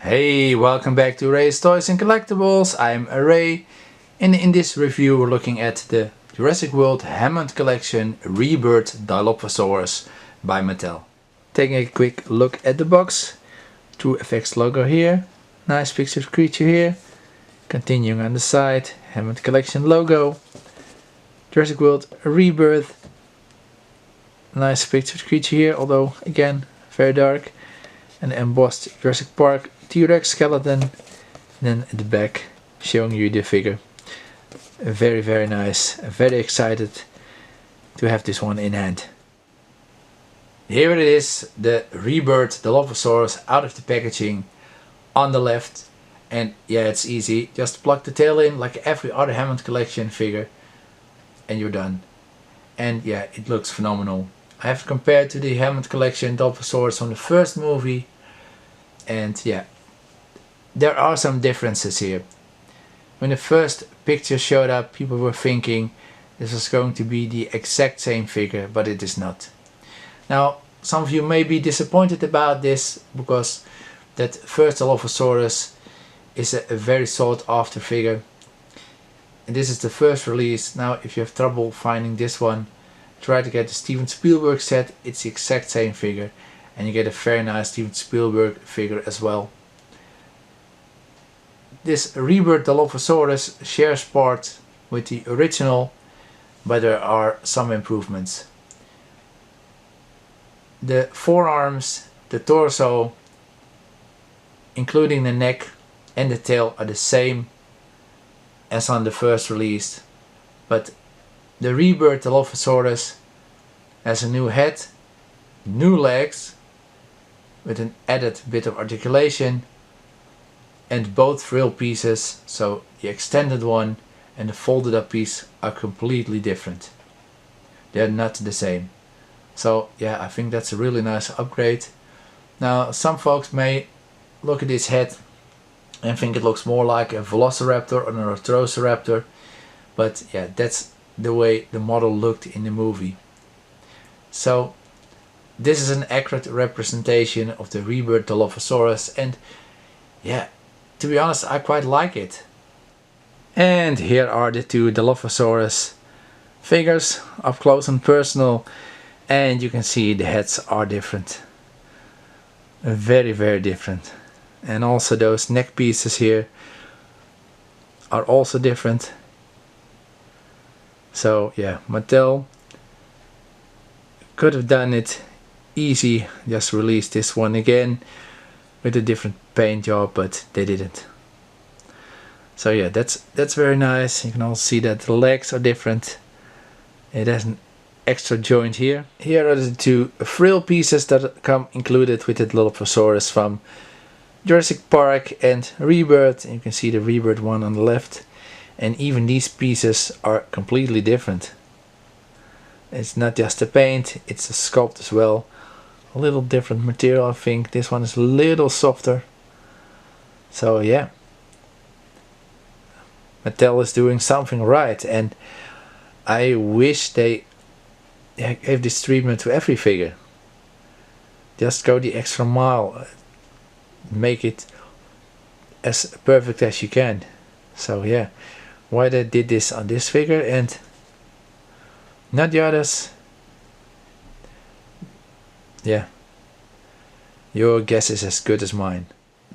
Hey, welcome back to Ray's Toys and Collectibles. I'm Ray, and in this review we're looking at the Jurassic World Hammond Collection Rebirth Dilophosaurus by Mattel. Taking a quick look at the box, True Effects logo here, nice pictured creature here, continuing on the side, Hammond Collection logo, Jurassic World Rebirth, nice pictured creature here, although again very dark, an embossed Jurassic Park T-Rex skeleton, and then at the back showing you the figure. Very nice, very excited to have this one in hand. Here it is, the Rebirth Dilophosaurus out of the packaging on the left, and yeah, it's easy, just plug the tail in like every other Hammond Collection figure and you're done. And yeah, it looks phenomenal. I have compared to the Hammond Collection Dilophosaurus from the first movie, and yeah, there are some differences here. When the first picture showed up, people were thinking this was going to be the exact same figure, but it is not. Now, some of you may be disappointed about this because that first Dilophosaurus is a very sought after figure. And this is the first release. Now, if you have trouble finding this one, try to get the Steven Spielberg set. It's the exact same figure, and you get a very nice Steven Spielberg figure as well. This Rebirth Dilophosaurus shares parts with the original, but there are some improvements. The forearms, the torso, including the neck and the tail, are the same as on the first release, but the Rebirth Dilophosaurus has a new head, new legs with an added bit of articulation, and both frill pieces, so the extended one and the folded up piece, are completely different. They're not the same. So yeah, I think that's a really nice upgrade. Now, some folks may look at this head and think it looks more like a Velociraptor or an Articulation, but yeah, that's the way the model looked in the movie. So this is an accurate representation of the Rebirth Dilophosaurus, and yeah, to be honest, I quite like it. And here are the two Dilophosaurus figures up close and personal, and you can see the heads are different. Very different. And also those neck pieces here are also different. So yeah, Mattel could have done it easy, just release this one again with a different paint job, but they didn't. So yeah, that's very nice. You can also see that the legs are different. It has an extra joint here. Here are the two frill pieces that come included with the Dilophosaurus from Jurassic Park and Rebirth. You can see the Rebirth one on the left, and even these pieces are completely different. It's not just the paint, it's the sculpt as well. A little different material, I think. This one is a little softer. So yeah, Mattel is doing something right, and I wish they gave this treatment to every figure. Just go the extra mile, make it as perfect as you can. So yeah, why they did this on this figure and not the others, yeah, your guess is as good as mine.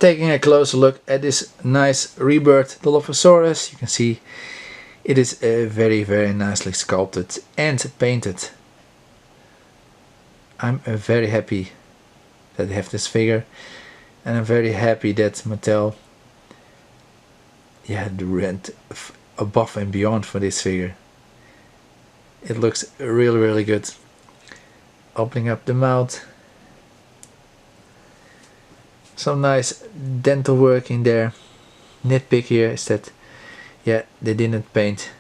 Taking a closer look at this nice Rebirth Dilophosaurus, you can see it is very nicely sculpted and painted. I'm very happy that I have this figure, and I'm very happy that Mattel went above and beyond for this figure. It looks really good. Opening up the mouth, some nice dental work in there. Nitpick here is that yeah, they didn't paint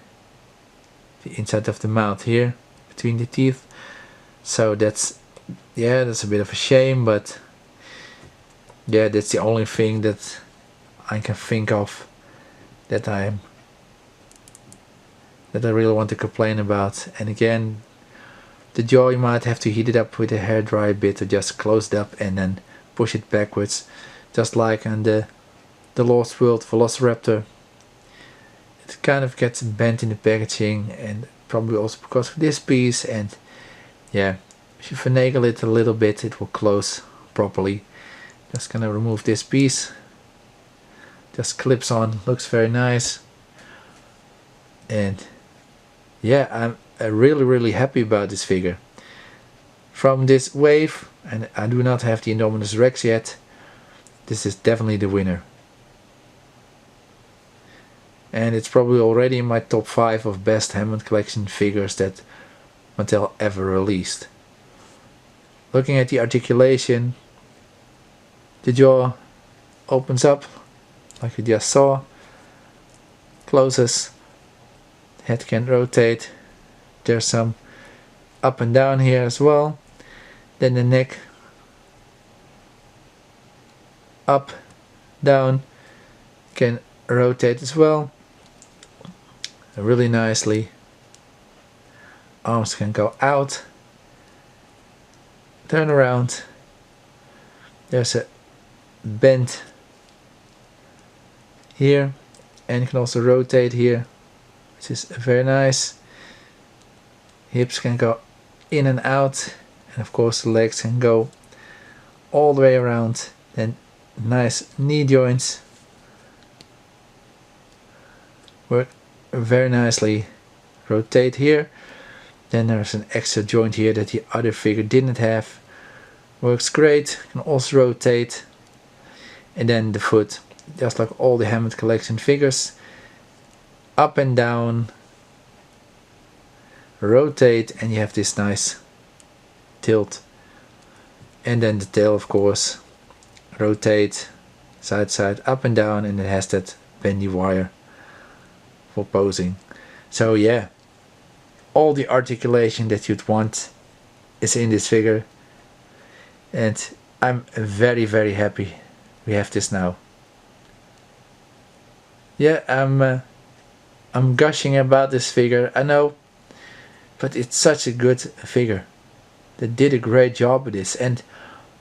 the inside of the mouth here between the teeth, so that's a bit of a shame, but yeah, that's the only thing that I can think of that I really want to complain about. And again, the jaw, you might have to heat it up with a hairdryer bit to just close it up and then push it backwards just like in the Lost World Velociraptor. It kind of gets bent in the packaging, and probably also because of this piece, and yeah, if you finagle it a little bit it will close properly. Just gonna remove this piece. Just clips on, looks very nice. And yeah, I'm really happy about this figure. From this wave, and I do not have the Indominus Rex yet, this is definitely the winner. And it's probably already in my top 5 of best Hammond Collection figures that Mattel ever released. Looking at the articulation, the jaw opens up like you just saw, closes, head can rotate, there's some up and down here as well, then the neck up, down, can rotate as well, really nicely. Arms can go out, turn around, there's a bend here, and you can also rotate here, which is very nice. Hips can go in and out, and of course the legs can go all the way around. Then nice knee joints work very nicely. Rotate here, then there's an extra joint here that the other figure didn't have. Works great. Can also rotate. And then the foot, just like all the Hammond Collection figures, up and down, rotate, and you have this nice tilt. And then the tail, of course, rotate, side side, up and down, and it has that bendy wire for posing. So yeah, all the articulation that you'd want is in this figure, and I'm very happy we have this now. Yeah, I'm gushing about this figure, I know, but it's such a good figure. They did a great job with this, and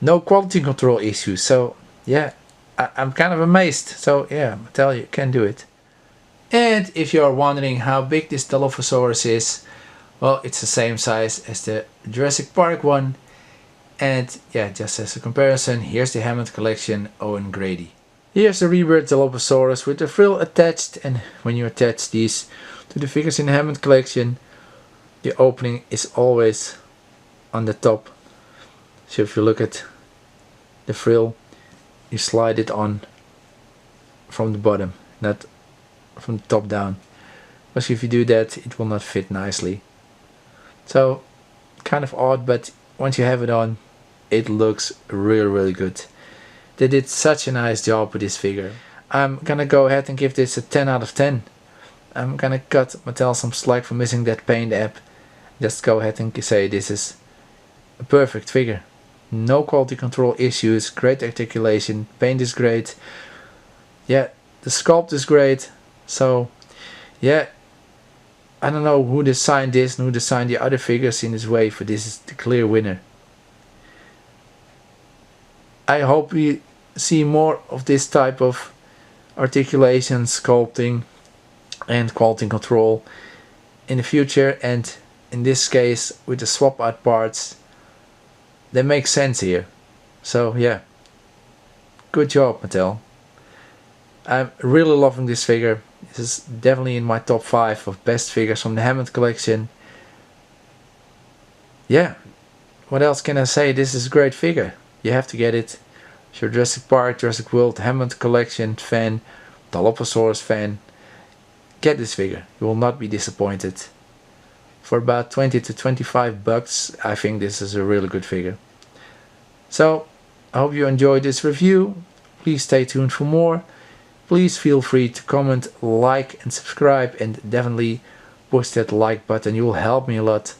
no quality control issues. So yeah, I'm kind of amazed. So yeah, I tell you, can do it. And if you are wondering how big this Dilophosaurus is, well, it's the same size as the Jurassic Park one. And yeah, just as a comparison, here's the Hammond Collection Owen Grady. Here's the Rebirth Dilophosaurus with the frill attached, and when you attach these to the figures in the Hammond Collection, the opening is always on the top. So if you look at the frill, you slide it on from the bottom, not from the top down. Because if you do that, it will not fit nicely. So kind of odd, but once you have it on, it looks really good. They did such a nice job with this figure. I'm gonna go ahead and give this a 10 out of 10. I'm gonna cut Mattel some slack for missing that paint app. Just go ahead and say this is a perfect figure. No quality control issues, great articulation, paint is great. Yeah, the sculpt is great. So yeah, I don't know who designed this and who designed the other figures in this way, but this is the clear winner. I hope we see more of this type of articulation, sculpting and quality control in the future, and in this case with the swap out parts, they make sense here. So yeah, good job Mattel. I'm really loving this figure. This is definitely in my top 5 of best figures from the Hammond Collection. Yeah, what else can I say? This is a great figure. You have to get it. If you're a Jurassic Park, Jurassic World, Hammond Collection fan, Dilophosaurus fan, get this figure. You will not be disappointed. For about 20 to 25 bucks, I think this is a really good figure. So, I hope you enjoyed this review. Please stay tuned for more. Please feel free to comment, like and subscribe, and definitely push that like button. You will help me a lot.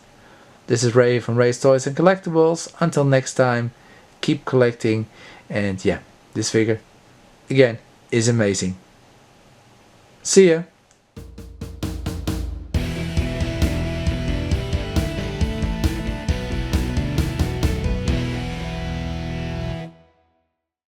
This is Ray from Ray's Toys and Collectibles. Until next time, keep collecting, and yeah, this figure again is amazing. See ya!